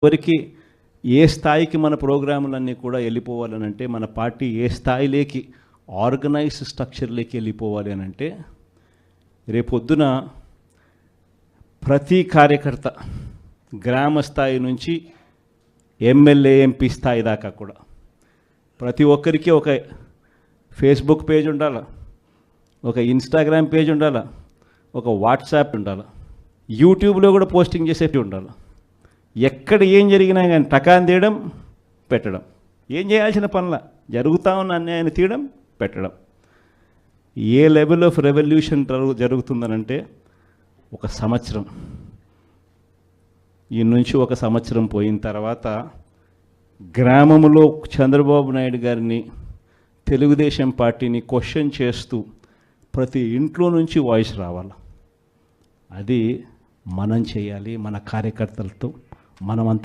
ఎవరికి ఏ స్థాయికి మన ప్రోగ్రాములన్నీ కూడా వెళ్ళిపోవాలనంటే, మన పార్టీ ఏ స్థాయిలోకి ఆర్గనైజ్డ్ స్ట్రక్చర్లోకి వెళ్ళిపోవాలి అని అంటే, రేపొద్దున ప్రతి కార్యకర్త గ్రామ స్థాయి నుంచి ఎమ్మెల్యే ఎంపీ స్థాయి దాకా కూడా ప్రతి ఒక్కరికి ఒక ఫేస్బుక్ పేజ్ ఉండాలి, ఒక ఇన్స్టాగ్రామ్ పేజ్ ఉండాలి, ఒక వాట్సాప్ ఉండాలి, యూట్యూబ్లో కూడా పోస్టింగ్ చేసేవి ఉండాలి. ఎక్కడ ఏం జరిగినా కానీ టకాన్ తీయడం పెట్టడం, ఏం చేయాల్సిన పనుల జరుగుతూ ఉన్న అన్యాయాన్ని తీయడం పెట్టడం. ఏ లెవెల్ ఆఫ్ రెవల్యూషన్ జరుగుతుందనంటే ఒక సంవత్సరం, ఈ నుంచి ఒక సంవత్సరం పోయిన తర్వాత గ్రామంలో చంద్రబాబు నాయుడు గారిని, తెలుగుదేశం పార్టీని క్వశ్చన్ చేస్తూ ప్రతి ఇంట్లో నుంచి వాయిస్ రావాలి. అది మనం చేయాలి, మన కార్యకర్తలతో మనమంతా